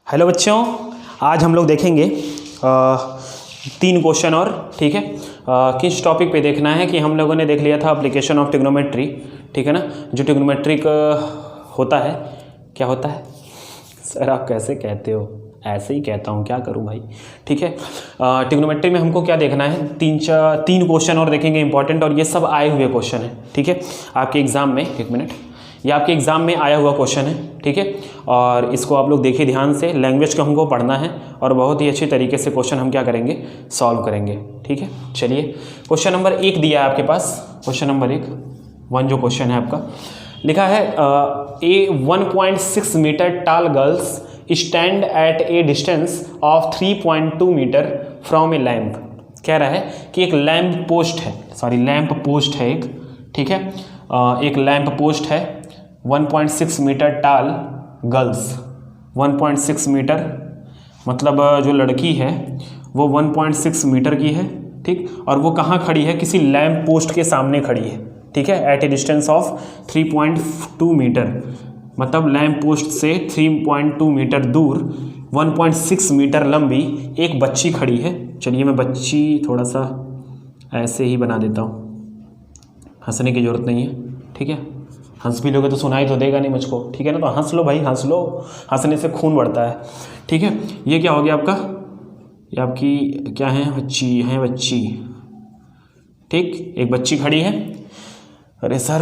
Hello बच्चों, आज हम लोग देखेंगे 3 क्वेश्चन और, ठीक है। किस टॉपिक पे देखना है कि हम लोगों ने देख लिया था एप्लीकेशन ऑफ ट्रिग्नोमेट्री, ठीक है ना। जो ट्रिग्नोमेट्रिक होता है, क्या होता है सर? आप कैसे कहते हो? ऐसे ही कहता हूँ, क्या करूँ भाई, ठीक है। ट्रिग्नोमेट्री में हमको क्या देखना है, 3 क्वेश्चन और देखेंगे इंपॉर्टेंट, और ये सब आए हुए क्वेश्चन हैं, ठीक है। आपके एग्ज़ाम में, एक मिनट, ये आपके एग्ज़ाम में आया हुआ क्वेश्चन है, ठीक है। और इसको आप लोग देखिए ध्यान से, लैंग्वेज को हमको पढ़ना है और बहुत ही अच्छी तरीके से क्वेश्चन हम क्या करेंगे, सॉल्व करेंगे, ठीक है। चलिए, क्वेश्चन नंबर 1 दिया है आपके पास। क्वेश्चन नंबर 1 जो क्वेश्चन है आपका, लिखा है a 1.6 metre tall girls stand at a distance of 3.2 metre from a lamp. कह रहा है कि एक लैम्प पोस्ट है, लैम्प पोस्ट है एक, ठीक है। एक लैम्प पोस्ट है 1.6 मीटर टाल गर्ल्स, 1.6 मीटर मतलब जो लड़की है वो 1.6 मीटर की है, ठीक। और वो कहाँ खड़ी है? किसी लैम्प पोस्ट के सामने खड़ी है, ठीक है। At a distance of 3.2 metre, मतलब लैम्प पोस्ट से 3.2 मीटर दूर 1.6 मीटर लंबी एक बच्ची खड़ी है। चलिए, मैं बच्ची थोड़ा सा ऐसे ही बना देता हूँ, हंसने की ज़रूरत नहीं है, ठीक है। हंस भी लोगे तो सुनाई तो देगा नहीं मुझको, ठीक है ना। तो हंस लो भाई, हंस लो, हंसने से खून बढ़ता है, ठीक है। ये क्या हो गया आपका? ये आपकी क्या है? बच्ची, ठीक। एक बच्ची खड़ी है। अरे सर,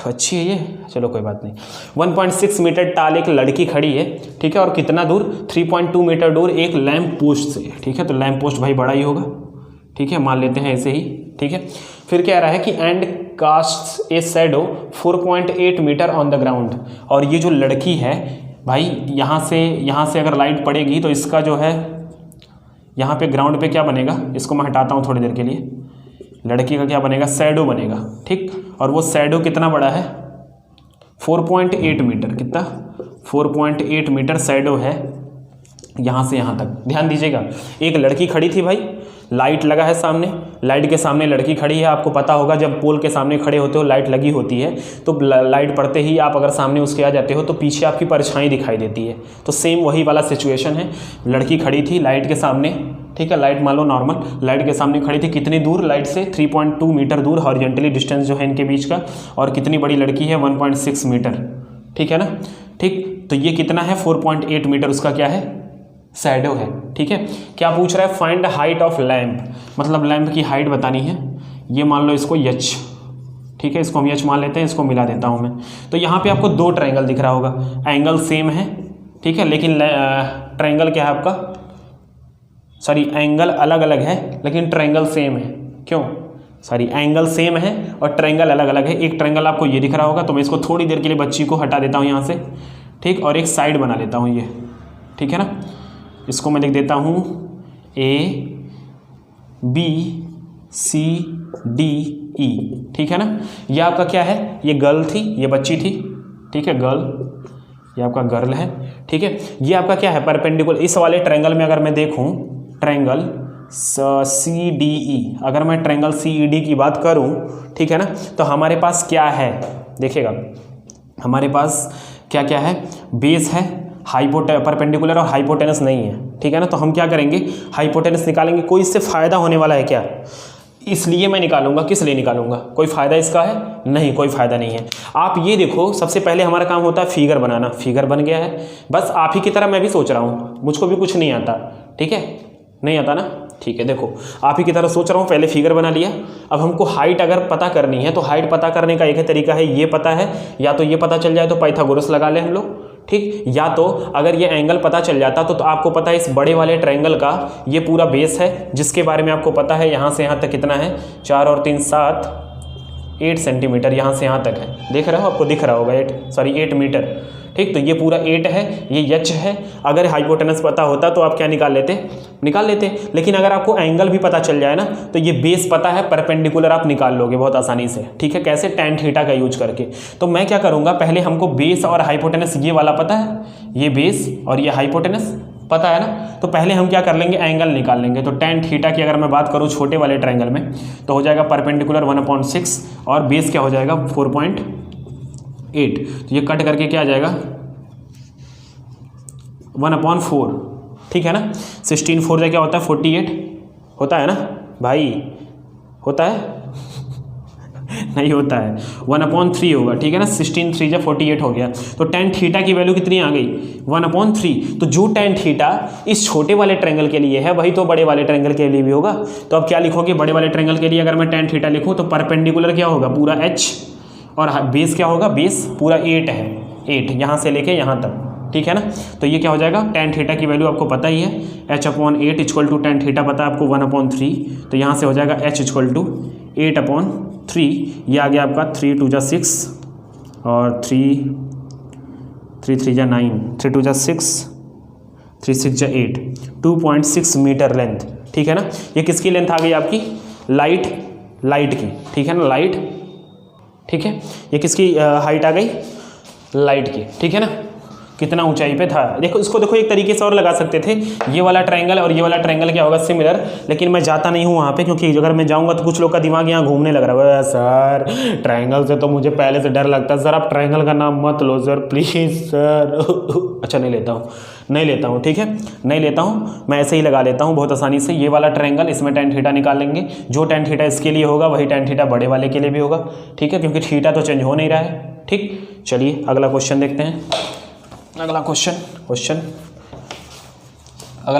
बच्ची है ये, चलो कोई बात नहीं। 1.6 मीटर टाल एक लड़की खड़ी है, ठीक है। और कितना दूर? 3.2 मीटर दूर एक लैम्प पोस्ट से, ठीक है। तो लैम्प पोस्ट भाई बड़ा ही होगा, ठीक है, मान लेते हैं ऐसे ही, ठीक है। फिर क्या रहा है कि and cast a shadow 4.8 metre on the ground. और ये जो लड़की है भाई, यहाँ से अगर लाइट पड़ेगी तो इसका जो है यहाँ पे ग्राउंड पे क्या बनेगा, इसको मैं हटाता हूँ थोड़ी देर के लिए। लड़की का क्या बनेगा? शैडो बनेगा, ठीक। और वो शैडो कितना बड़ा है? 4.8 मीटर। कितना? 4.8 मीटर शैडो है यहाँ से यहाँ तक। ध्यान दीजिएगा, एक लड़की खड़ी थी भाई, लाइट लगा है सामने, लाइट के सामने लड़की खड़ी है। आपको पता होगा जब पोल के सामने खड़े होते हो, लाइट लगी होती है, तो लाइट पड़ते ही आप अगर सामने उसके आ जाते हो तो पीछे आपकी परछाई दिखाई देती है। तो सेम वही वाला सिचुएशन है। लड़की खड़ी थी लाइट के सामने, ठीक है। लाइट मान लो नॉर्मल लाइट के सामने खड़ी थी। कितनी दूर? लाइट से 3.2 मीटर दूर, हॉरिजॉन्टली डिस्टेंस जो है इनके बीच का। और कितनी बड़ी लड़की है? 1.6 मीटर, ठीक है ना, ठीक। तो ये कितना है? 4.8 मीटर उसका क्या है? शैडो है, ठीक है। क्या पूछ रहा है? फाइंड हाइट ऑफ लैम्प, मतलब लैम्प की हाइट बतानी है। ये मान लो इसको एच, ठीक है, इसको हम एच मान लेते हैं, इसको मिला देता हूँ मैं। तो यहाँ पे आपको 2 ट्रायंगल दिख रहा होगा, एंगल सेम है, ठीक है, लेकिन ट्रायंगल क्या है आपका? एंगल अलग अलग है लेकिन ट्रायंगल सेम है। क्यों? एंगल सेम है और ट्रायंगल अलग अलग है। एक ट्रायंगल आपको ये दिख रहा होगा, तो मैं इसको थोड़ी देर के लिए बच्ची को हटा देता हूँ यहाँ से, ठीक। और एक साइड बना लेता हूँ ये, ठीक है ना। इसको मैं लिख देता हूँ ABCDE, ठीक है ना। ये आपका क्या है? ये गर्ल थी, ये बच्ची थी, ठीक है, गर्ल, ये आपका गर्ल है, ठीक है। ये आपका क्या है? परपेंडिकुलर। इस वाले ट्रायंगल में अगर मैं देखूँ, ट्रायंगल CDE, अगर मैं ट्रायंगल CED की बात करूँ, ठीक है ना, तो हमारे पास क्या है? देखिएगा, हमारे पास क्या क्या है? बेस है, परपेंडिकुलर और हाइपोटेनस नहीं है, ठीक है ना। तो हम क्या करेंगे? हाइपोटेनस निकालेंगे। कोई इससे फ़ायदा होने वाला है क्या? इसलिए मैं निकालूंगा। किस लिए निकालूंगा? कोई फ़ायदा इसका है? नहीं, कोई फ़ायदा नहीं है। आप ये देखो, सबसे पहले हमारा काम होता है फिगर बनाना। फिगर बन गया है, बस आप ही की तरह मैं भी सोच रहा हूँ, मुझको भी कुछ नहीं आता, ठीक है, नहीं आता ना, ठीक है। देखो, आप ही की तरह सोच रहा हूँ, पहले फिगर बना लिया। अब हमको हाइट अगर पता करनी है तो हाइट पता करने का एक ही तरीका है, ये पता है, या तो ये पता चल जाए तो पाइथागोरस लगा लें हम लोग, ठीक। या तो अगर ये एंगल पता चल जाता तो आपको पता है इस बड़े वाले ट्रायंगल का ये पूरा बेस है, जिसके बारे में आपको पता है यहाँ से यहाँ तक कितना है, 4 और 3 7 8 सेंटीमीटर यहाँ से यहाँ तक है। देख रहे हो? आपको दिख रहा होगा 8 मीटर, ठीक। तो ये पूरा 8 है, ये एच है। अगर हाइपोटेनस पता होता तो आप क्या निकाल लेते। लेकिन अगर आपको एंगल भी पता चल जाए ना, तो ये बेस पता है, परपेंडिकुलर आप निकाल लोगे बहुत आसानी से, ठीक है। कैसे? टैन थीटा का यूज करके। तो मैं क्या करूँगा, पहले हमको बेस और हाइपोटेनस ये वाला पता है, ये बेस और ये हाइपोटेनस पता है ना। तो पहले हम क्या कर लेंगे? एंगल निकाल लेंगे। तो टैन थीटा की अगर मैं बात करूँ छोटे वाले ट्रायंगल में, तो हो जाएगा परपेंडिकुलर 1/6 और बेस क्या हो जाएगा? 4.8। तो ये कट करके क्या आ जाएगा? 1/4, ठीक है ना। 16 4 क्या होता है 48 होता है ना भाई, होता है नहीं होता है, 1/3 होगा, ठीक है ना। 16 3 48 हो गया। तो tan थीटा की वैल्यू कितनी आ गई 1/3। तो जो tan थीटा इस छोटे वाले ट्रायंगल के लिए है वही तो बड़े वाले ट्रायंगल के लिए भी होगा। तो अब क्या लिखोगे बड़े वाले ट्रायंगल के लिए, अगर मैं tan थीटा लिखूँ तो परपेंडिकुलर क्या होगा पूरा h, और बेस क्या होगा, बेस पूरा 8 है, 8 यहाँ से लेके यहाँ तक, ठीक है ना। तो ये क्या हो जाएगा, tan थीटा की वैल्यू आपको पता ही है, h/8 equal to tan theta पता है आपको 1/3। तो यहाँ से हो जाएगा h इक्वल टू 8/3। ये आ गया आपका 3 2 6 और 3 3 9, 3 2 6, 3 6 8, 2.6 मीटर लेंथ, ठीक है ना। ये किसकी लेंथ आ गई आपकी, लाइट की, ठीक है ना, लाइट, ठीक है। ये किसकी हाइट आ गई, लाइट की, ठीक है ना। कितना ऊंचाई पे था, देखो इसको देखो एक तरीके से और लगा सकते थे, ये वाला ट्रायंगल और ये वाला ट्रायंगल क्या होगा सिमिलर, लेकिन मैं जाता नहीं हूँ वहाँ पे, क्योंकि अगर मैं जाऊँगा तो कुछ लोग का दिमाग यहाँ घूमने लग रहा है, सर ट्रायंगल से तो मुझे पहले से डर लगता है, सर आप ट्रायंगल का नाम मत लो सर प्लीज़ सर। अच्छा नहीं लेता हूँ, ठीक है, नहीं लेता हूँ, मैं ऐसे ही लगा लेता हूँ बहुत आसानी से। ये वाला ट्रायंगल, इसमें tan थीटा निकाल लेंगे, जो tan थीटा इसके लिए होगा वही tan थीटा बड़े वाले के लिए भी होगा, ठीक है, क्योंकि थीटा तो चेंज हो नहीं रहा है, ठीक। चलिए अगला क्वेश्चन देखते हैं। अगला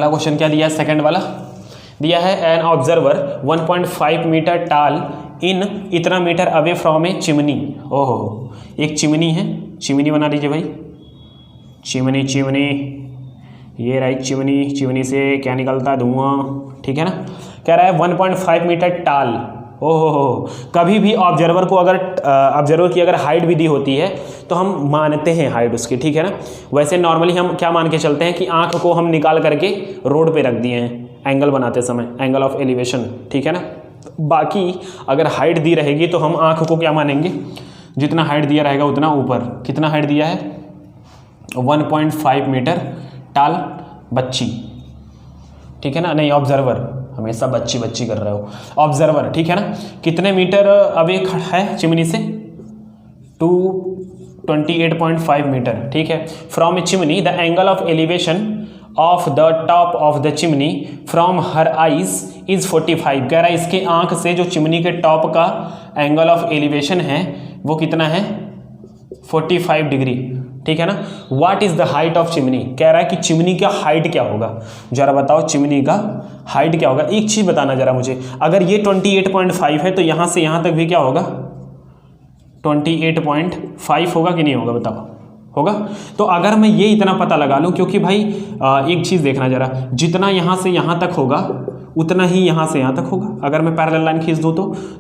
क्वेश्चन क्या दिया है, सेकंड वाला दिया है, an observer 1.5 metre tall in इतना metre away from a chimney. ओहो, एक चिमनी है, चिमनी बना दीजिए भाई, चिमनी, ये रही चिमनी से क्या निकलता है, धुआं, ठीक है ना। कह रहा है 1.5 मीटर टाल। ओहो, कभी भी ऑब्जर्वर को अगर ऑब्जर्वर की अगर हाइट भी दी होती है तो हम मानते हैं हाइट उसकी, ठीक है ना। वैसे नॉर्मली हम क्या मान के चलते हैं कि आंख को हम निकाल करके रोड पे रख दिए हैं एंगल बनाते समय, एंगल ऑफ एलिवेशन, ठीक है ना। बाकी अगर हाइट दी रहेगी तो हम आंख को क्या मानेंगे, जितना हाइट दिया रहेगा उतना ऊपर। कितना हाइट दिया है 1.5 मीटर टाल बच्ची, ठीक है ना, नहीं ऑब्जर्वर, हमेशा बच्ची कर रहे हो, ऑब्जर्वर, ठीक है ना। कितने मीटर अवे है चिमनी से, 228.5 मीटर, ठीक है। From a chimney the angle of elevation of the top of the chimney from her eyes is 45। कह रहा है इसके आंख से जो चिमनी के टॉप का एंगल ऑफ एलिवेशन है वो कितना है 45 डिग्री, ठीक है ना। What is the height of chimney, कह रहा है कि चिमनी का हाइट क्या होगा, जरा बताओ चिमनी का हाइट क्या होगा। एक चीज बताना जरा मुझे, अगर ये 28.5 है तो यहां से यहां तक भी क्या होगा 28.5 होगा कि नहीं होगा, बताओ होगा। तो अगर मैं ये इतना पता लगा लूँ, क्योंकि भाई एक चीज़ देखना जरा, जितना यहाँ से यहाँ तक होगा उतना ही यहाँ से यहाँ तक होगा। अगर मैं पैरेलल लाइन खींच दूँ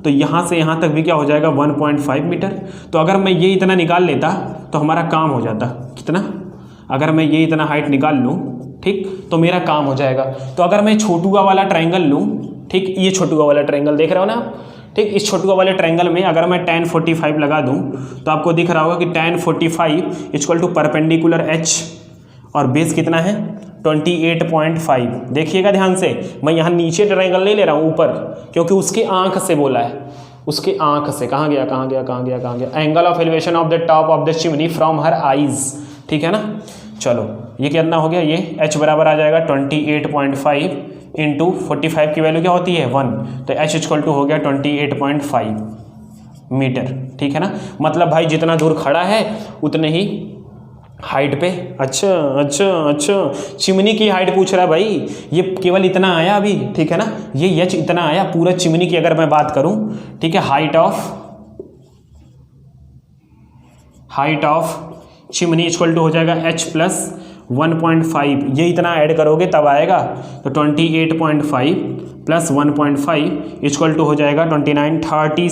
तो यहाँ से यहाँ तक भी क्या हो जाएगा 1.5 मीटर। तो अगर मैं ये इतना निकाल लेता तो हमारा काम हो जाता। कितना, अगर मैं ये इतना हाइट निकाल लूँ, ठीक, तो मेरा काम हो जाएगा। तो अगर मैं छोटुआ वाला ट्रायंगल लूँ, ठीक, ये छोटुआ वाला ट्रायंगल देख रहे हो ना, ठीक, इस छोटुआ वाले ट्रायंगल में अगर मैं tan 45 लगा दूं तो आपको दिख रहा होगा कि tan 45 equal to perpendicular h और बेस कितना है 28.5। देखिएगा ध्यान से, मैं यहाँ नीचे ट्रायंगल नहीं ले रहा हूँ, ऊपर, क्योंकि उसके आंख से बोला है, उसके आंख से। कहाँ गया angle of elevation of the top of the chimney from her eyes, ठीक है ना। चलो ये कितना हो गया, ये h बराबर आ जाएगा 28.5 इंटू 45 की वैल्यू क्या होती है 1, तो h इक्वल टू हो गया 28.5 मीटर, ठीक है ना। मतलब भाई जितना दूर खड़ा है उतने ही हाइट पे। अच्छा, चिमनी की हाइट पूछ रहा है भाई, ये केवल इतना आया अभी, ठीक है ना, ये h इतना आया। पूरा चिमनी की अगर मैं बात करूं, ठीक है, height of chimney equal to हो जाएगा h प्लस 1.5, ये इतना ऐड करोगे तब आएगा, तो 28.5 प्लस 1.5 इक्वल टू हो जाएगा 30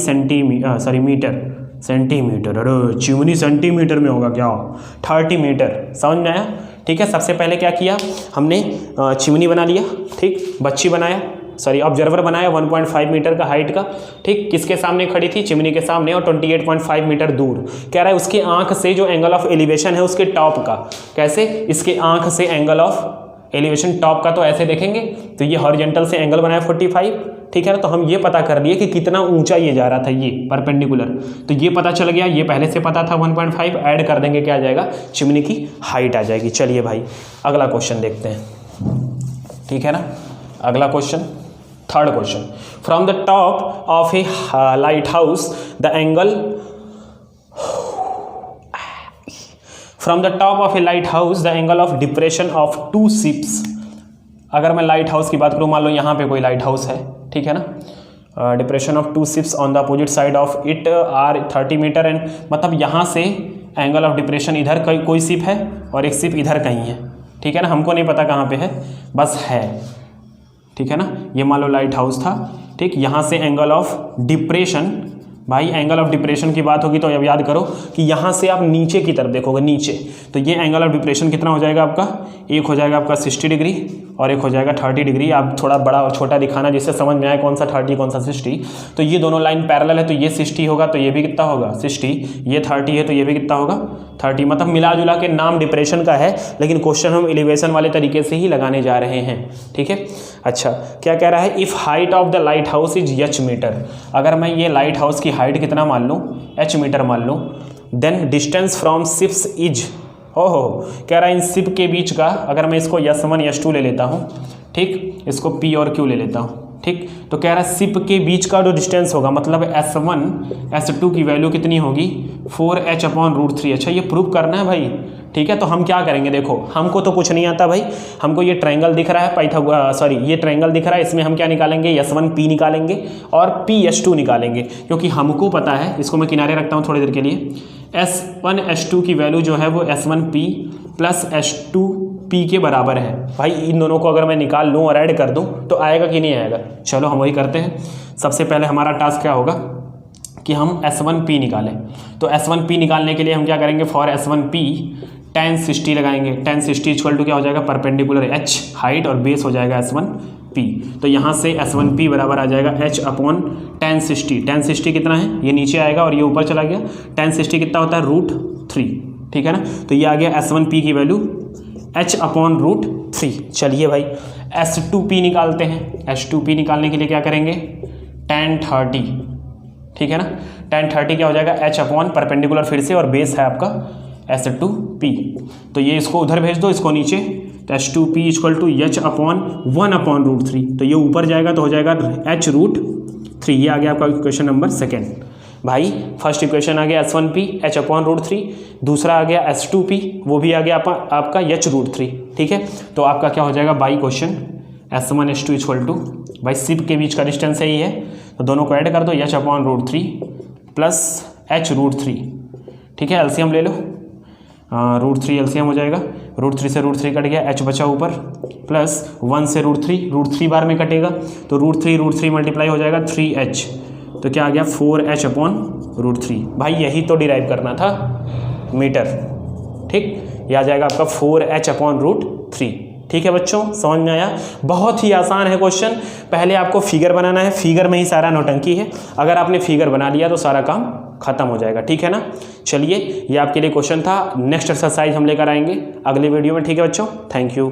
सेंटीमीटर। अरे चिमनी सेंटीमीटर में होगा क्या, 30 मीटर, समझ में आया। ठीक है, सबसे पहले क्या किया हमने, चिमनी बना लिया, ठीक, बच्ची बनाया, ऑब्जर्वर बनाया 1.5 मीटर का हाइट का, ठीक, किसके सामने खड़ी थी, चिमनी के सामने, और 28.5 मीटर दूर। कह रहा है उसके आंख से जो एंगल ऑफ एलिवेशन है उसके टॉप का, कैसे, इसके आंख से एंगल ऑफ एलिवेशन टॉप का तो ऐसे देखेंगे, तो ये हॉरिजेंटल से एंगल बनाया 45, ठीक है ना। तो हम ये पता कर लिए कि कितना ऊंचा ये जा रहा था, ये परपेंडिकुलर, तो ये पता चल गया, ये पहले से पता था 1.5, ऐड कर देंगे, क्या आ जाएगा, चिमनी की हाइट आ जाएगी। चलिए भाई अगला क्वेश्चन देखते हैं, ठीक है ना। अगला question, third question, from the top of A light house the angle, from the top of A light house the angle of depression of 2 ships. अगर मैं लाइट हाउस की बात करूँ, मान लो यहाँ पे कोई लाइट हाउस है, ठीक है ना, depression of 2 ships on the opposite side of it are 30 metre and, मतलब यहाँ से एंगल ऑफ डिप्रेशन इधर कोई शिप है और एक शिप इधर कहीं है, ठीक है ना। हमको नहीं पता कहाँ पे है, बस है, ठीक है ना। ये मान लो लाइट हाउस था, ठीक, यहाँ से एंगल ऑफ डिप्रेशन, भाई एंगल ऑफ डिप्रेशन की बात होगी तो अब याद करो कि यहाँ से आप नीचे की तरफ देखोगे, नीचे, तो ये एंगल ऑफ डिप्रेशन कितना हो जाएगा आपका, एक हो जाएगा आपका 60 डिग्री और एक हो जाएगा 30 डिग्री। आप थोड़ा बड़ा और छोटा दिखाना जिससे समझ में आए कौन सा 30 कौन सा 60। तो ये दोनों लाइन पैरेलल है, तो ये 60 होगा तो ये भी कितना होगा 60, ये 30 है तो ये भी कितना होगा 30, मतलब मिला जुला के नाम डिप्रेशन का है, लेकिन क्वेश्चन हम एलिवेशन वाले तरीके से ही लगाने जा रहे हैं, ठीक है। अच्छा, क्या कह रहा है, if height of the lighthouse is h metre, अगर मैं ये लाइट हाउस की हाइट कितना मान लूँ, h मीटर मान लूँ, then distance from ships is, हो कह रहा है इन शिप के बीच का, अगर मैं इसको S1 S2 ले लेता हूँ, ठीक, इसको P और Q ले लेता हूँ, ठीक, तो कह रहा है शिप के बीच का जो डिस्टेंस होगा, मतलब S1 S2 की वैल्यू कितनी होगी 4h/√3। अच्छा, ये प्रूव करना है भाई, ठीक है। तो हम क्या करेंगे, देखो हमको तो कुछ नहीं आता भाई, हमको ये ट्रायंगल दिख रहा है, ये ट्रायंगल दिख रहा है, इसमें हम क्या निकालेंगे, S1P निकालेंगे और PS2 निकालेंगे, क्योंकि हमको पता है, इसको मैं किनारे रखता हूँ थोड़ी देर के लिए, S1 S2 की वैल्यू जो है वो S1P प्लस S2P के बराबर है। भाई इन दोनों को अगर मैं निकाल लूँ और ऐड कर दूँ तो आएगा कि नहीं आएगा, चलो हम वही करते हैं। सबसे पहले हमारा टास्क क्या होगा कि हम S1P निकालें, तो S1P निकालने के लिए हम क्या करेंगे, फॉर S1P tan 60 लगाएंगे, tan 60 इक्वल टू क्या हो जाएगा, परपेंडिकुलर h हाइट और बेस हो जाएगा S1P, तो यहाँ से S1P बराबर आ जाएगा h/tan 60, tan 60 कितना है, ये नीचे आएगा और ये ऊपर चला गया, tan 60 कितना होता है √3, ठीक है ना। तो ये आ गया S1P की वैल्यू h/√3। चलिए भाई S2P निकालते हैं, S2P निकालने के लिए क्या करेंगे, tan 30, ठीक है ना, tan 30 क्या हो जाएगा, h/ परपेंडिकुलर फिर से और बेस है आपका S2P, तो ये इसको उधर भेज दो, इसको नीचे, तो S2P इक्वल टू h/1/√3, तो ये ऊपर जाएगा तो हो जाएगा h√3। ये आ गया आपका इक्वेशन नंबर सेकेंड। भाई फर्स्ट इक्वेशन आ गया S1P h/√3, दूसरा आ गया S2P, वो भी आ गया आपका h√3, ठीक है। तो आपका क्या हो जाएगा by question, S1 S2 equal to, भाई शिप के बीच का डिस्टेंस यही है तो दोनों को ऐड कर दो, h/√3 प्लस h√3, ठीक है। एलसीएम ले लो, √3 एलसीएम हो जाएगा, √3 से √3 कट गया, h बचा ऊपर, प्लस 1 से √3 बार में कटेगा तो √3 मल्टीप्लाई हो जाएगा 3h, तो क्या आ गया 4h/√3। भाई यही तो डिराइव करना था मीटर, ठीक, ये आ जाएगा आपका 4h/√3, ठीक है बच्चों, समझ में आया। बहुत ही आसान है क्वेश्चन, पहले आपको फिगर बनाना है, फिगर में ही सारा नौटंकी है, अगर आपने फिगर बना लिया तो सारा काम खत्म हो जाएगा, ठीक है ना। चलिए ये आपके लिए क्वेश्चन था, नेक्स्ट एक्सरसाइज हम लेकर आएंगे अगले वीडियो में, ठीक है बच्चों, थैंक यू।